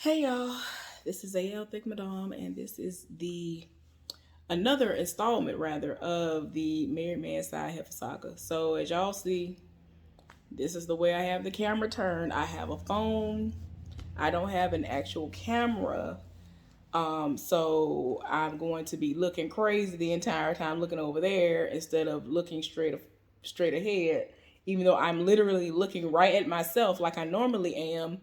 Hey y'all, this is AL Thick Madame, and this is the another installment rather of the Married Man Side Heffa Saga. So as y'all see, this is the way I have the camera turned. I have a phone. I don't have an actual camera. So I'm going to be looking crazy the entire time looking over there instead of looking straight ahead, even though I'm literally looking right at myself like I normally am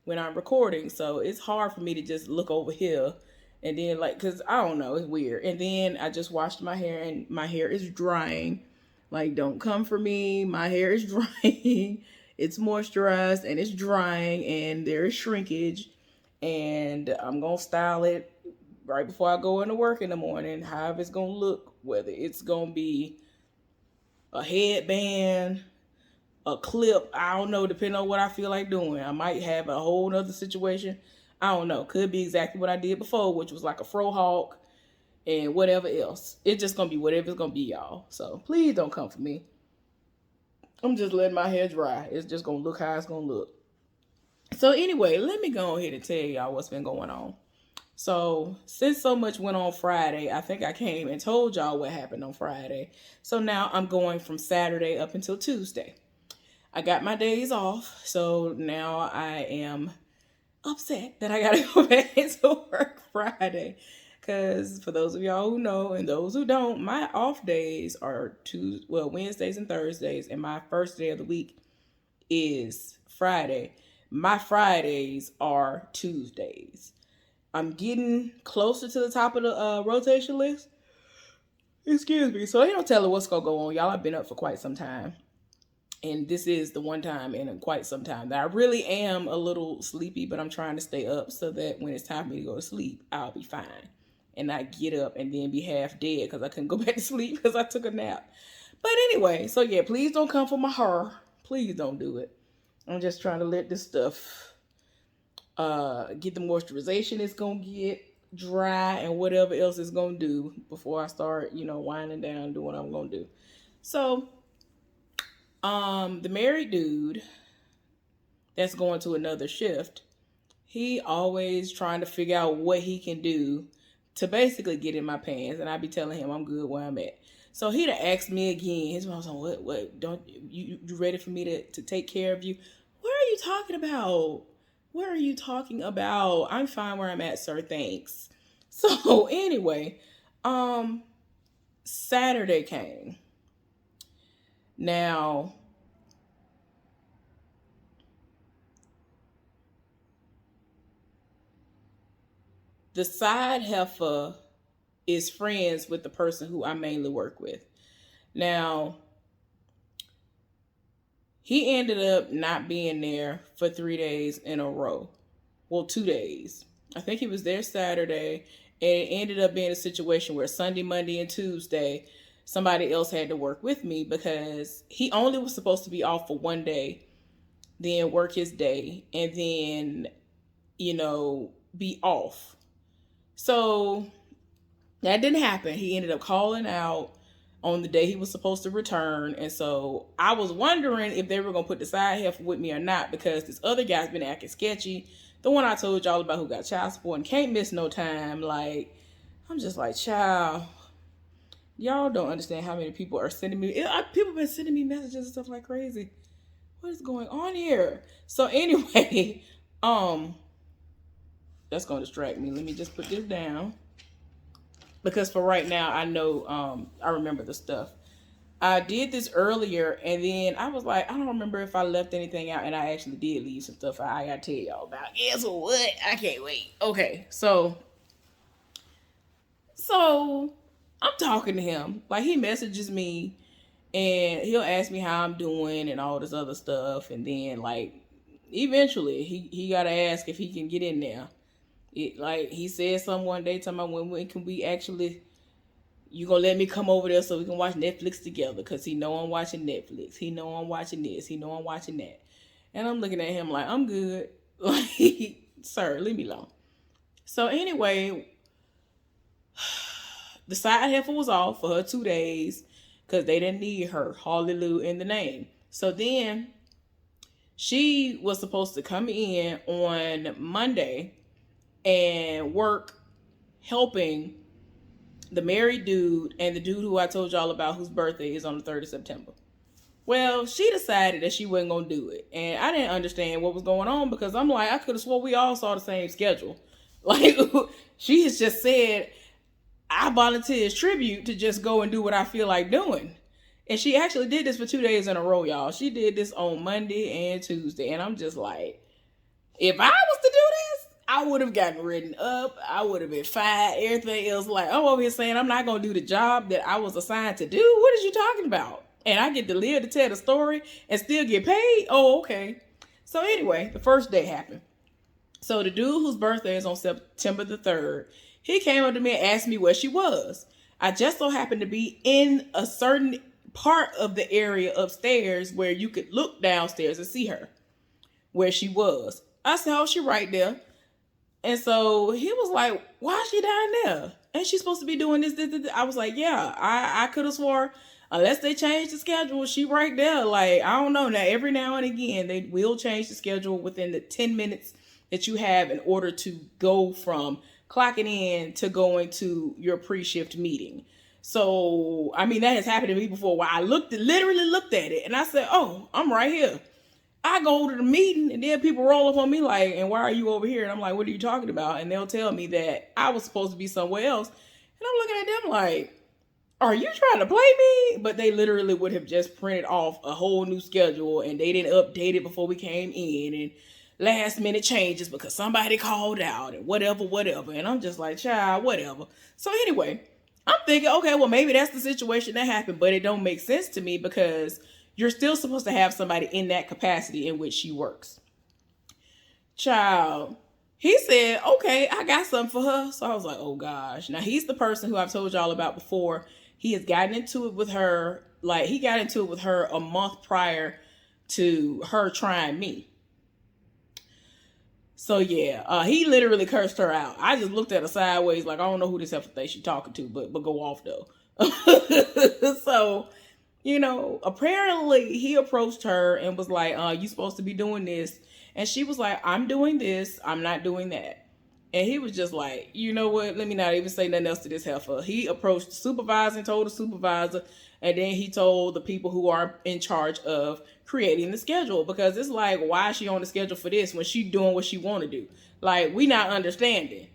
when I'm recording. So it's hard for me to just look over here and then cause I don't know, it's weird. And then I just washed my hair and my hair is drying. Like, don't come for me. My hair is drying. It's moisturized and it's drying and there is shrinkage. And I'm gonna style it right before I go into work in the morning, however it's gonna look, whether it's gonna be a headband, a clip. I don't know, depending on what I feel like doing. I might have a whole nother situation. I don't know. Could be exactly what I did before, which was like a fro hawk and whatever else. It's just gonna be whatever it's gonna be, y'all. So please don't come for me. I'm just letting my hair dry. It's just gonna look how it's gonna look. So anyway, let me go ahead and tell y'all what's been going on. So since so much went on Friday, I think I came and told y'all what happened on Friday. So now I'm going from Saturday up until Tuesday. I got my days off, so now I am upset that I gotta go back into work Friday. Because for those of y'all who know and those who don't, my off days are Wednesdays and Thursdays, and my first day of the week is Friday. My Fridays are Tuesdays. I'm getting closer to the top of the rotation list. Excuse me. So they don't tell her what's gonna go on, y'all. I've been up for quite some time. And this is the one time in quite some time that I really am a little sleepy, but I'm trying to stay up so that when it's time for me to go to sleep, I'll be fine. And not get up and then be half dead because I couldn't go back to sleep because I took a nap. But anyway, so yeah, please don't come for my hair. Please don't do it. I'm just trying to let this stuff get the moisturization it's gonna get dry and whatever else it's gonna do before I start, winding down, doing what I'm gonna do. So the married dude that's going to another shift, he always trying to figure out what he can do to basically get in my pants, and I be telling him I'm good where I'm at. So he'd asked me again. His mom was like, what, don't you ready for me to take care of you? What are you talking about? What are you talking about? I'm fine where I'm at, sir. Thanks. So anyway, Saturday came. Now, the side heifer is friends with the person who I mainly work with. Now, he ended up not being there for 3 days in a row. Well, 2 days. I think he was there Saturday, and it ended up being a situation where Sunday, Monday, and Tuesday, somebody else had to work with me because he only was supposed to be off for one day, then work his day, and then, be off. So that didn't happen. He ended up calling out on the day he was supposed to return. And so I was wondering if they were going to put the side heifer with me or not, because this other guy's been acting sketchy. The one I told y'all about who got child support and can't miss no time. Like, I'm just like, child, y'all don't understand how many people are sending me. People been sending me messages and stuff like crazy. What is going on here? So anyway, that's going to distract me. Let me just put this down, because for right now, I know, I remember the stuff. I did this earlier, and then I was like, I don't remember if I left anything out, and I actually did leave some stuff I gotta tell y'all about. Guess what? I can't wait. Okay, so I'm talking to him. Like, he messages me, and he'll ask me how I'm doing and all this other stuff, and then eventually he gotta ask if he can get in there. He said something one day talking about when can we actually, you gonna let me come over there so we can watch Netflix together, because he know I'm watching Netflix. He know I'm watching this. He know I'm watching that. And I'm looking at him like, I'm good. Like, sir, leave me alone. So anyway, the side heifer was off for her 2 days because they didn't need her. Hallelujah in the name. So then she was supposed to come in on Monday and work helping the married dude and the dude who I told y'all about whose birthday is on the 3rd of September. Well, she decided that she wasn't going to do it. And I didn't understand what was going on because I'm like, I could have swore we all saw the same schedule. Like, she has just said, I volunteer as tribute to just go and do what I feel like doing. And she actually did this for 2 days in a row, y'all. She did this on Monday and Tuesday. And I'm just like, if I was to do this, I would have gotten written up. I would have been fired. Everything else. Like, I'm over here saying I'm not going to do the job that I was assigned to do. What is you talking about? And I get to live to tell the story and still get paid? Oh, okay. So anyway, the first day happened. So the dude whose birthday is on September the 3rd, he came up to me and asked me where she was. I just so happened to be in a certain part of the area upstairs where you could look downstairs and see her, where she was. I said, oh, she right there. And so he was like, why is she down there? Ain't she supposed to be doing this? I was like, yeah, I could have swore, unless they change the schedule, she right there. Like, I don't know. Now, every now and again, they will change the schedule within the 10 minutes that you have in order to go from clocking in to going to your pre-shift meeting. So, I mean, that has happened to me before where I literally looked at it and I said, oh, I'm right here. I go to the meeting and then people roll up on me like, and why are you over here? And I'm like, what are you talking about? And they'll tell me that I was supposed to be somewhere else. And I'm looking at them like, are you trying to play me? But they literally would have just printed off a whole new schedule and they didn't update it before we came in, and last minute changes because somebody called out and whatever. And I'm just like, child, whatever. So anyway, I'm thinking, okay, well, maybe that's the situation that happened, but it don't make sense to me because you're still supposed to have somebody in that capacity in which she works. Child, he said, okay, I got something for her. So I was like, oh gosh. Now he's the person who I've told y'all about before. He has gotten into it with her. Like, he got into it with her a month prior to her trying me. So yeah, he literally cursed her out. I just looked at her sideways like, I don't know who this Heffa thinks she's talking to, but go off though. So, you know, apparently he approached her and was like, you supposed to be doing this. And she was like, I'm doing this. I'm not doing that. And he was just like, you know what? Let me not even say nothing else to this Heffa. He approached the supervisor and told the supervisor. And then he told the people who are in charge of creating the schedule, because it's like, why is she on the schedule for this when she doing what she want to do? Like, we not understanding.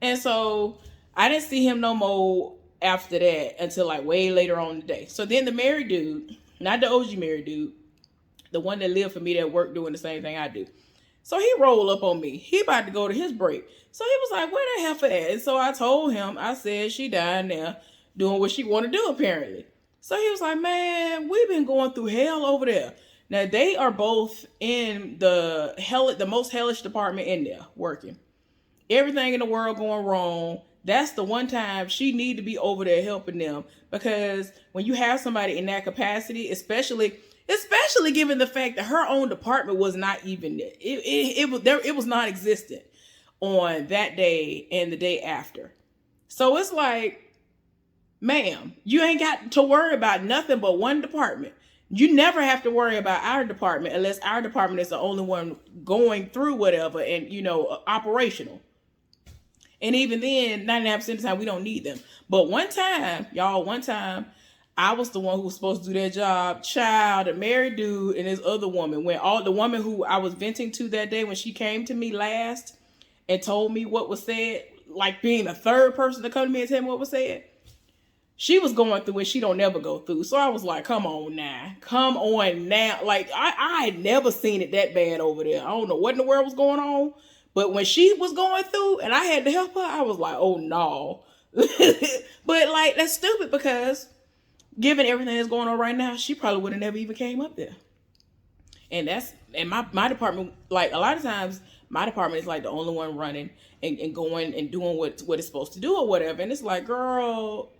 And so I didn't see him no more after that until like way later on in the day. So then the married dude, not the OG married dude, the one that lived for me that worked doing the same thing I do. So he rolled up on me. He about to go to his break. So he was like, where the Heffa at? And so I told him, I said, she down there doing what she want to do apparently. So he was like, man, we've been going through hell over there. Now they are both in the most hellish department in there working. Everything in the world going wrong. That's the one time she need to be over there helping them, because when you have somebody in that capacity, especially given the fact that her own department was not even it was non-existent on that day and the day after. So it's like, ma'am, you ain't got to worry about nothing but one department. You never have to worry about our department unless our department is the only one going through whatever and, you know, operational. And even then, 99% of the time, we don't need them. But one time, I was the one who was supposed to do that job. Child, a married dude and this other woman, the woman who I was venting to that day when she came to me last and told me what was said, like being the third person to come to me and tell me what was said, she was going through it. She don't never go through. So I was like, come on now. Like, I had never seen it that bad over there. I don't know what in the world was going on. But when she was going through and I had to help her, I was like, oh no. But like, that's stupid, because given everything that's going on right now, she probably would have never even came up there. And my department, like a lot of times, my department is like the only one running and going and doing what it's supposed to do or whatever. And it's like, girl,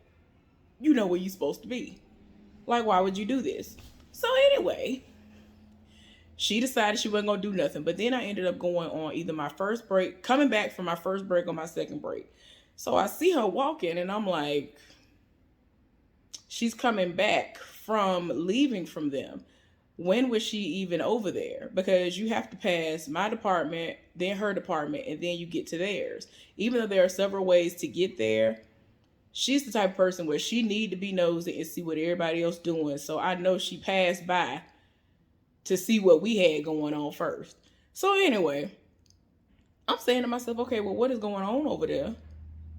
you know where you're supposed to be. Like, why would you do this? So anyway, she decided she wasn't going to do nothing. But then I ended up going on either my first break, coming back from my first break or my second break. So I see her walking and I'm like, she's coming back from leaving from them. when was she even over there? Because you have to pass my department, then her department, and then you get to theirs. Even though there are several ways to get there, she's the type of person where she need to be nosy and see what everybody else doing. So I know she passed by to see what we had going on first. So anyway, I'm saying to myself, okay, well, what is going on over there?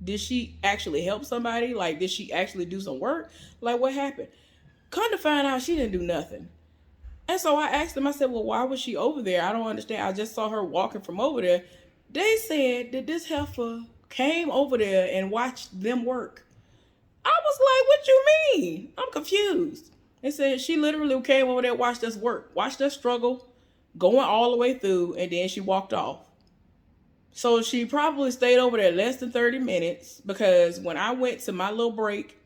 Did she actually help somebody? Like, did she actually do some work? Like, what happened? Come to find out, she didn't do nothing. And so I asked them, I said, well, why was she over there? I don't understand. I just saw her walking from over there. They said that this heifer came over there and watched them work. I was like, what you mean? I'm confused. They said she literally came over there, watched us work, watched us struggle, going all the way through, and then she walked off. So she probably stayed over there less than 30 minutes, because when I went to my little break,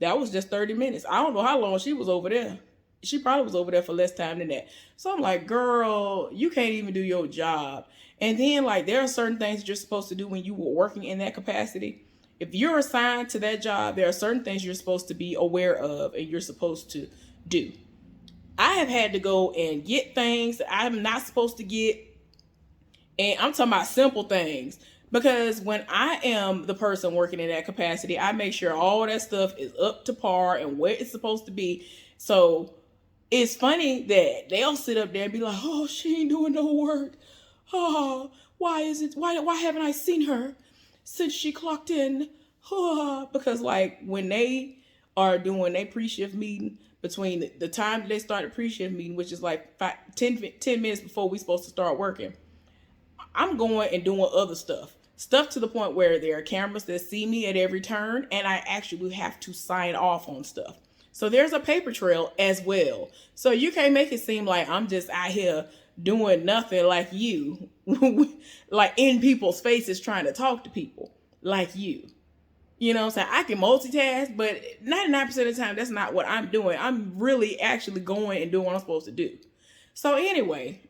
that was just 30 minutes. I don't know how long she was over there. She probably was over there for less time than that. So I'm like, girl, you can't even do your job. And then, like, there are certain things that you're supposed to do when you were working in that capacity. If you're assigned to that job, there are certain things you're supposed to be aware of and you're supposed to do. I have had to go and get things that I'm not supposed to get. And I'm talking about simple things, because when I am the person working in that capacity, I make sure all that stuff is up to par and where it's supposed to be. So it's funny that they'll sit up there and be like, oh, she ain't doing no work. Oh, why haven't I seen her since she clocked in? Oh, because like when they are doing their pre-shift meeting, between the time that they start the pre-shift meeting, which is like 10 minutes before we're supposed to start working, I'm going and doing other stuff to the point where there are cameras that see me at every turn, and I actually have to sign off on stuff. So there's a paper trail as well. So you can't make it seem like I'm just out here doing nothing like you, like in people's faces trying to talk to people like you. You know what I'm saying? I can multitask, but 99% of the time, that's not what I'm doing. I'm really actually going and doing what I'm supposed to do. So anyway,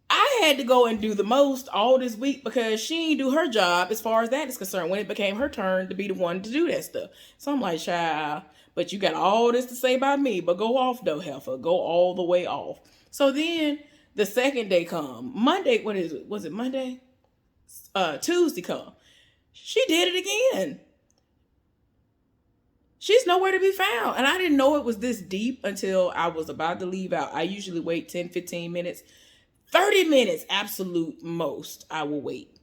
I had to go and do the most all this week because she didn't do her job as far as that is concerned when it became her turn to be the one to do that stuff. So I'm like, child, but you got all this to say about me, but go off though, heifer. Go all the way off. So then the second day come. Monday, what is it? Was it Monday? Tuesday come. She did it again. She's nowhere to be found. And I didn't know it was this deep until I was about to leave out. I usually wait 10, 15 minutes. 30 minutes, absolute most, I will wait.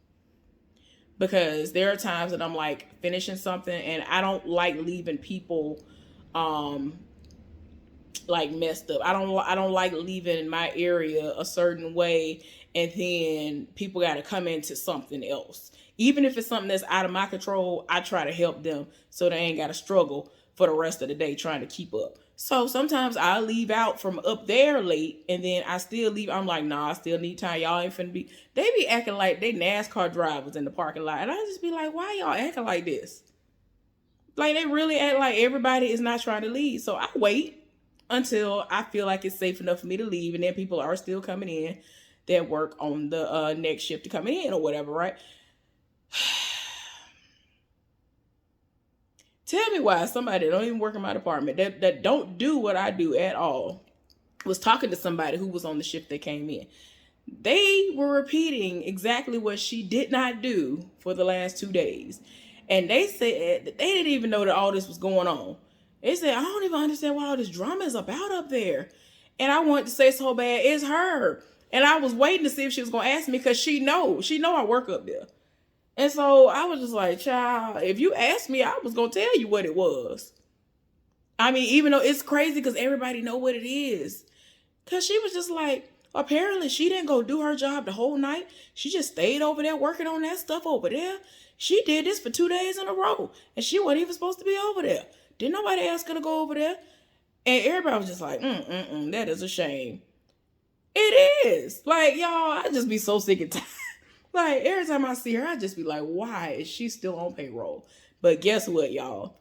Because there are times that I'm like finishing something and I don't like leaving people like messed up. I don't like leaving my area a certain way and then people got to come into something else. Even if it's something that's out of my control, I try to help them so they ain't got to struggle for the rest of the day trying to keep up. So sometimes I leave out from up there late and then I still leave. I'm like, nah, I still need time. Y'all ain't finna be. They be acting like they NASCAR drivers in the parking lot. And I just be like, why y'all acting like this? Like they really act like everybody is not trying to leave. So I wait until I feel like it's safe enough for me to leave. And then people are still coming in that work on the next shift to coming in or whatever, right? Tell me why somebody that don't even work in my department, that don't do what I do at all, was talking to somebody who was on the shift that came in. They were repeating exactly what she did not do for the last 2 days. And they said that they didn't even know that all this was going on. They said, I don't even understand what all this drama is about up there. And I wanted to say so bad, it's her. And I was waiting to see if she was going to ask me because she know I work up there. And so I was just like, child, if you asked me, I was going to tell you what it was. I mean, even though it's crazy because everybody know what it is. Because she was just like, apparently she didn't go do her job the whole night. She just stayed over there working on that stuff over there. She did this for 2 days in a row. And she wasn't even supposed to be over there. Didn't nobody ask her to go over there? And everybody was just like, that is a shame. It is. Like, y'all, I just be so sick and tired. Like, every time I see her, I just be like, why is she still on payroll? But guess what, y'all?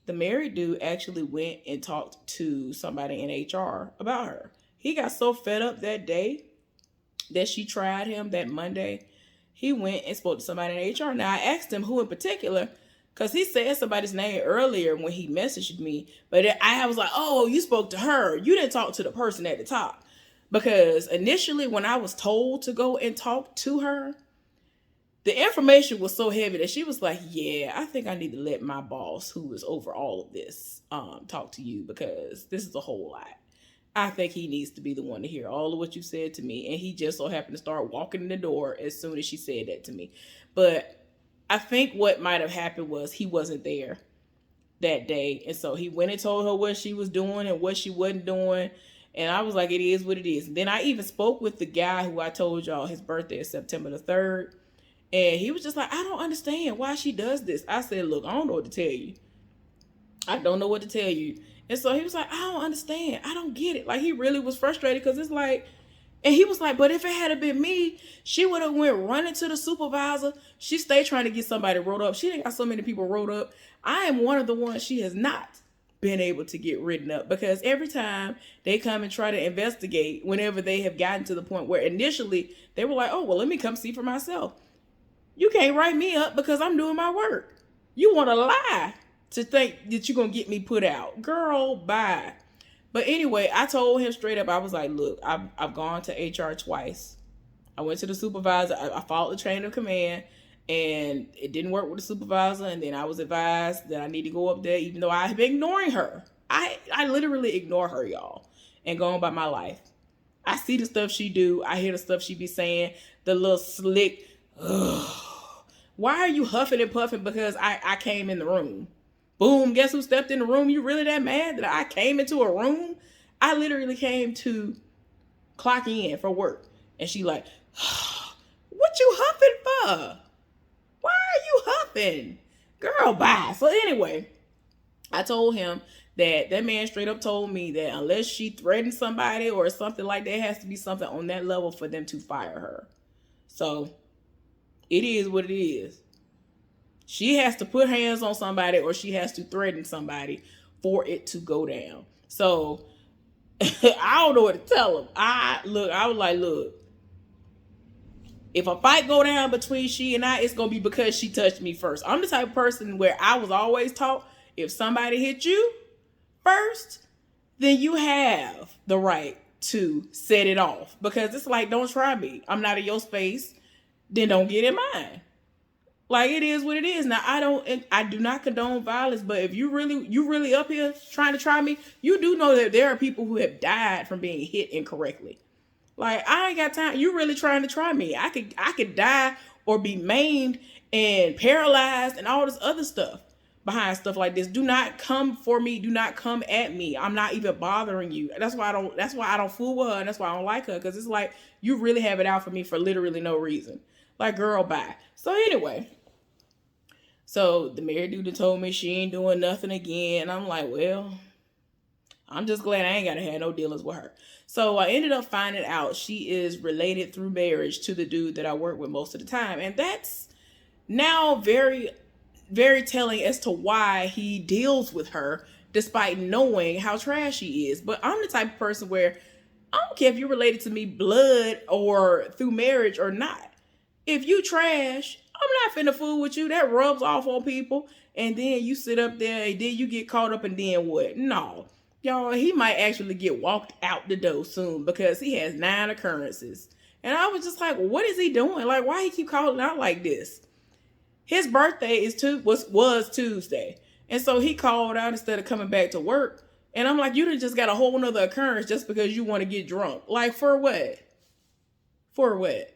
The married dude actually went and talked to somebody in HR about her. He got so fed up that day that she tried him that Monday. He went and spoke to somebody in HR. Now, I asked him who in particular, Because he said somebody's name earlier when he messaged me. But I was like, oh, you spoke to her. You didn't talk to the person at the top. Because initially when I was told to go and talk to her, the information was so heavy that she was like, yeah, I think I need to let my boss, who is over all of this, talk to you, because this is a whole lot. I think he needs to be the one to hear all of what you said to me. And he just so happened to start walking in the door as soon as she said that to me. But I think what might have happened was he wasn't there that day. And so he went and told her what she was doing and what she wasn't doing. And I was like, it is what it is. And then I even spoke with the guy who I told y'all his birthday is September the 3rd. And he was just like, I don't understand why she does this. I said, look, I don't know what to tell you. I don't know what to tell you. And so he was like, I don't understand. I don't get it. Like, he really was frustrated because it's like, and he was like, but if it had been me, she would have went running to the supervisor. She stayed trying to get somebody wrote up. She didn't got so many people wrote up. I am one of the ones she has not been able to get written up, because every time they come and try to investigate, whenever they have gotten to the point where initially they were like, oh, well, let me come see for myself. You can't write me up because I'm doing my work. You want to lie to think that you're going to get me put out. Girl, bye. But anyway, I told him straight up, I was like, look, I've gone to HR twice. I went to the supervisor. I followed the chain of command, and it didn't work with the supervisor. And then I was advised that I need to go up there, even though I have been ignoring her. I literally ignore her, y'all, and go on about my life. I see the stuff she do. I hear the stuff she be saying, the little slick, ugh. Why are you huffing and puffing because I came in the room? Boom, guess who stepped in the room? You really that mad that I came into a room? I literally came to clock in for work. And she like, what you huffing for? Why are you huffing? Girl, bye. So anyway, I told him that man straight up told me that unless she threatened somebody or something like that, it has to be something on that level for them to fire her. So it is what it is. She has to put hands on somebody or she has to threaten somebody for it to go down. So I don't know what to tell him. I was like, look, if a fight go down between she and I, it's going to be because she touched me first. I'm the type of person where I was always taught, if somebody hit you first, then you have the right to set it off. Because it's like, don't try me. I'm not in your space. Then don't get in mine. Like, it is what it is. Now, I do not condone violence, but if you really up here trying to try me, you do know that there are people who have died from being hit incorrectly. Like, I ain't got time. You really trying to try me. I could die or be maimed and paralyzed and all this other stuff behind stuff like this. Do not come for me. Do not come at me. I'm not even bothering you. That's why I don't fool with her, and that's why I don't like her, because it's like, you really have it out for me for literally no reason. Like, girl, bye. So anyway, so the married dude told me she ain't doing nothing again. And I'm like, well, I'm just glad I ain't got to have no dealings with her. So I ended up finding out she is related through marriage to the dude that I work with most of the time. And that's now very, very telling as to why he deals with her despite knowing how trash she is. But I'm the type of person where I don't care if you're related to me blood or through marriage or not. If you trash, I'm not finna fool with you. That rubs off on people. And then you sit up there and then you get caught up and then what? No. Y'all, he might actually get walked out the door soon because he has 9 occurrences. And I was just like, what is he doing? Like, why he keep calling out like this? His birthday was Tuesday. And so he called out instead of coming back to work. And I'm like, you done just got a whole nother occurrence just because you want to get drunk. Like, for what? For what?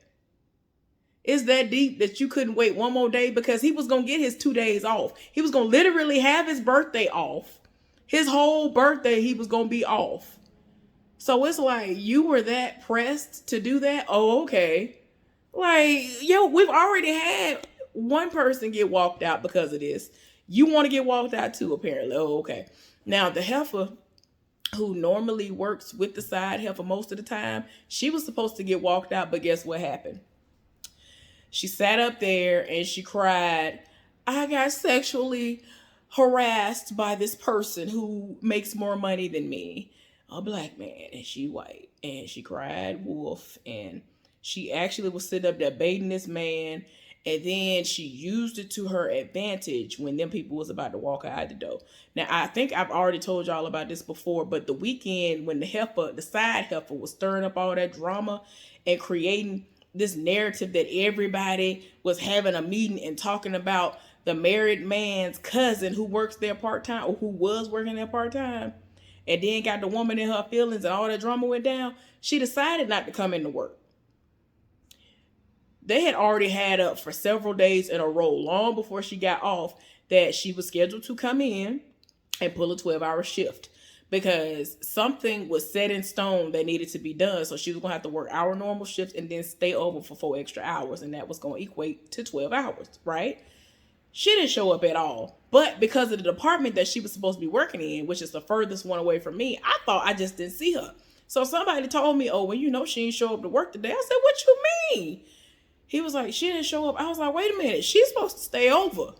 Is that deep that you couldn't wait one more day? Because he was going to get his 2 days off. He was going to literally have his birthday off. His whole birthday, he was going to be off. So it's like, you were that pressed to do that? Oh, okay. Like, yo, we've already had one person get walked out because of this. You want to get walked out too, apparently. Oh, okay. Now, the Heffa, who normally works with the side Heffa most of the time, she was supposed to get walked out, but guess what happened? She sat up there and she cried, I got sexually harassed by this person who makes more money than me, a black man, and she white. And she cried wolf, and she actually was sitting up there baiting this man. And then she used it to her advantage when them people was about to walk out the door. Now I think I've already told y'all about this before, but the weekend when the side heifer was stirring up all that drama and creating this narrative that everybody was having a meeting and talking about the married man's cousin who works there part-time, or who was working there part-time, and then got the woman in her feelings and all that drama went down, she decided not to come into work. They had already had up for several days in a row, long before she got off, that she was scheduled to come in and pull a 12-hour shift because something was set in stone that needed to be done. So she was going to have to work our normal shifts and then stay over for 4 extra hours. And that was going to equate to 12 hours, right? She didn't show up at all. But because of the department that she was supposed to be working in, which is the furthest one away from me, I thought I just didn't see her. So somebody told me, oh, well, she didn't show up to work today. I said, what you mean? He was like, she didn't show up. I was like, wait a minute. She's supposed to stay over.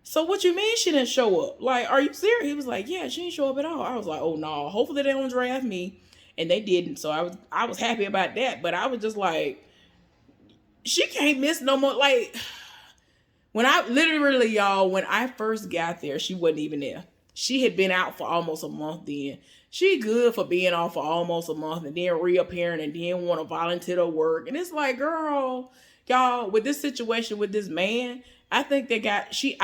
So what you mean she didn't show up? Like, are you serious? He was like, yeah, she didn't show up at all. I was like, oh, no. Hopefully they don't draft me. And they didn't. So I was happy about that. But I was just like, she can't miss no more. Like, when I first got there, she wasn't even there. She had been out for almost a month then. She good for being off for almost a month and then reappearing and then want to volunteer to work. And it's like, girl, y'all, with this situation with this man, I think she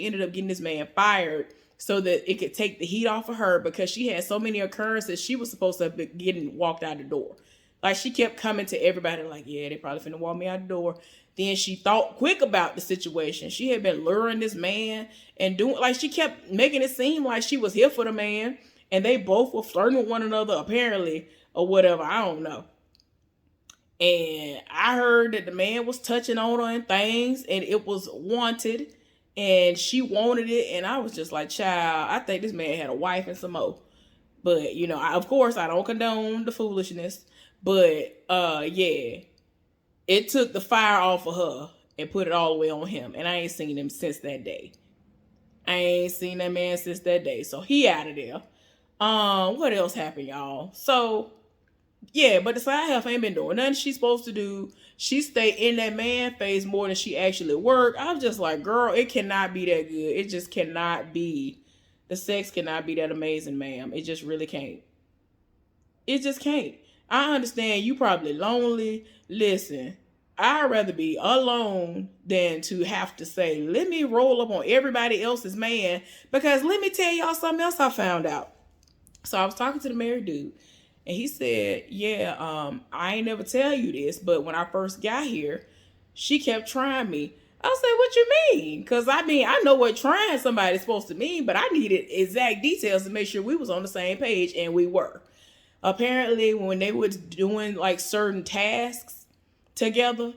ended up getting this man fired so that it could take the heat off of her, because she had so many occurrences. She was supposed to have been getting walked out the door. Like, she kept coming to everybody like, yeah, they probably finna walk me out the door. Then she thought quick about the situation. She had been luring this man and doing, like, she kept making it seem like she was here for the man. And they both were flirting with one another, apparently, or whatever. I don't know. And I heard that the man was touching on her and things, and it was wanted, and she wanted it. And I was just like, child, I think this man had a wife and some more. But, of course, I don't condone the foolishness. But, yeah, it took the fire off of her and put it all the way on him. And I ain't seen him since that day. I ain't seen that man since that day. So he out of there. What else happened, y'all? So, yeah, but the side half ain't been doing nothing she's supposed to do. She stayed in that man phase more than she actually worked. I was just like, girl, it cannot be that good. It just cannot be. The sex cannot be that amazing, ma'am. It just really can't. It just can't. I understand you probably lonely. Listen, I'd rather be alone than to have to say, let me roll up on everybody else's man. Because let me tell y'all something else I found out. So I was talking to the married dude, and he said, yeah, I ain't never tell you this, but when I first got here, she kept trying me. I said, what you mean? Because, I know what trying somebody's supposed to mean, but I needed exact details to make sure we was on the same page, and we were. Apparently, when they were doing, like, certain tasks together,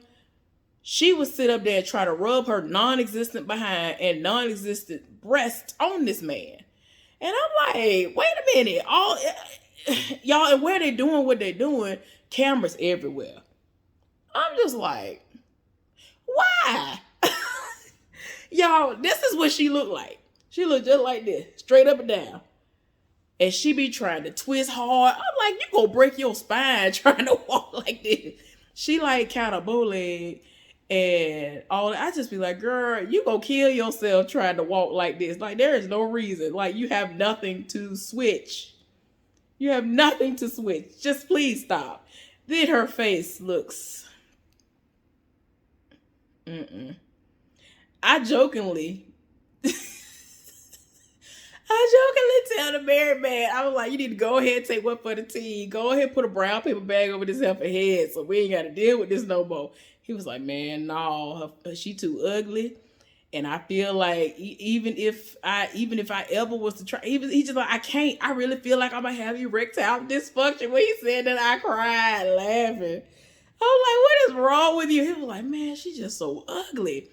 she would sit up there and try to rub her non-existent behind and non-existent breast on this man. And I'm like, wait a minute. Y'all, and where they doing what they doing, cameras everywhere. I'm just like, why? Y'all, this is what she looked like. She looked just like this, straight up and down. And she be trying to twist hard. I'm like, you gonna break your spine trying to walk like this. She like kind of bowleg and all that. I just be like, girl, you gonna kill yourself trying to walk like this. Like, there is no reason. Like, you have nothing to switch. You have nothing to switch. Just please stop. Then her face looks. I jokingly tell the married man, I was like, you need to go ahead and take one for the team. Go ahead and put a brown paper bag over this heifer head so we ain't got to deal with this no more. He was like, man, no, she too ugly. And I feel like even if I ever was to try, he just like, I really feel like I'm going to have erectile dysfunction. When he said that, I cried laughing. I was like, what is wrong with you? He was like, man, she's just so ugly.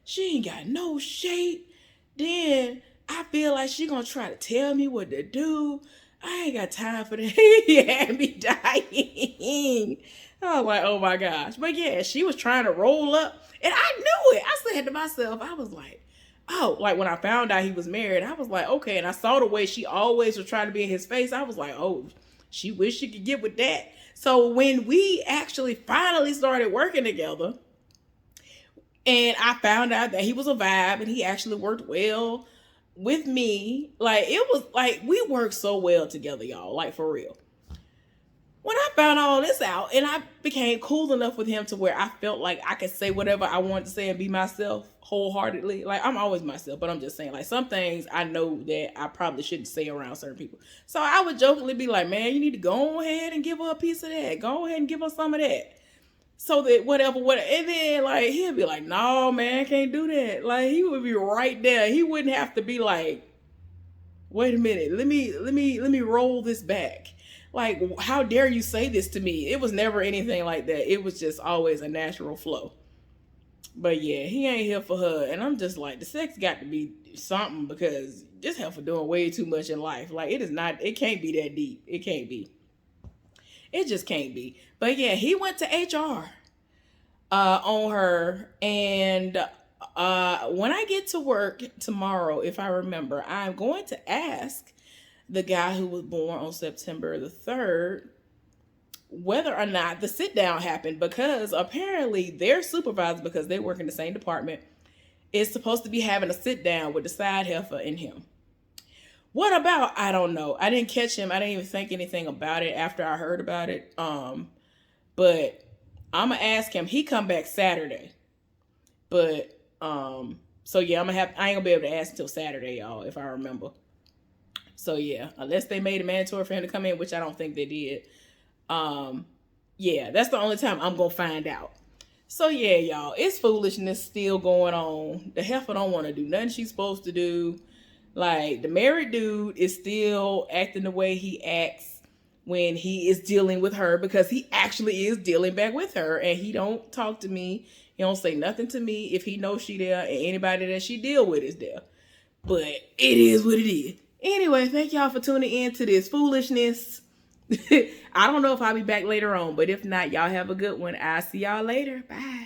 She ain't got no shape. Then I feel like she gonna try to tell me what to do. I ain't got time for that. He had me dying. I was like, oh my gosh. But yeah, she was trying to roll up. And I knew it. I said to myself, I was like, oh, like when I found out he was married, I was like, okay. And I saw the way she always was trying to be in his face. I was like, oh, she wished she could get with that. So when we actually finally started working together, And I found out that he was a vibe and he actually worked well with me. Like, it was like we worked so well together, y'all. Like, for real. When I found all this out and I became cool enough with him to where I felt like I could say whatever I wanted to say and be myself wholeheartedly. Like, I'm always myself, but I'm just saying, like, some things I know that I probably shouldn't say around certain people. So I would jokingly be like, man, you need to go ahead and give her a piece of that. Go ahead and give her some of that. So that whatever, and then like he'll be like, no, man, can't do that. Like, he would be right there. He wouldn't have to be like, wait a minute, let me roll this back. Like, how dare you say this to me? It was never anything like that. It was just always a natural flow. But yeah, he ain't here for her. And I'm just like, the sex got to be something, because this heifer doing way too much in life. Like, it is not, it can't be that deep. It can't be. It just can't be. But yeah, he went to HR on her. And when I get to work tomorrow, if I remember, I'm going to ask the guy who was born on September the 3rd whether or not the sit down happened, because apparently their supervisor, because they work in the same department, is supposed to be having a sit down with the side heifer and him. What about? I don't know. I didn't catch him. I didn't even think anything about it after I heard about it. But I'm gonna ask him. He come back Saturday. But so yeah, I ain't gonna be able to ask until Saturday, y'all, if I remember. So yeah, unless they made it mandatory for him to come in, which I don't think they did. Yeah, that's the only time I'm gonna find out. So yeah, y'all, it's foolishness still going on. The heifer don't want to do nothing she's supposed to do. Like, the married dude is still acting the way he acts when he is dealing with her, because he actually is dealing back with her, and he don't talk to me. He don't say nothing to me if he knows she there, and anybody that she deal with is there. But it is what it is. Anyway, thank y'all for tuning in to this foolishness. I don't know if I'll be back later on, but if not, y'all have a good one. I'll see y'all later. Bye.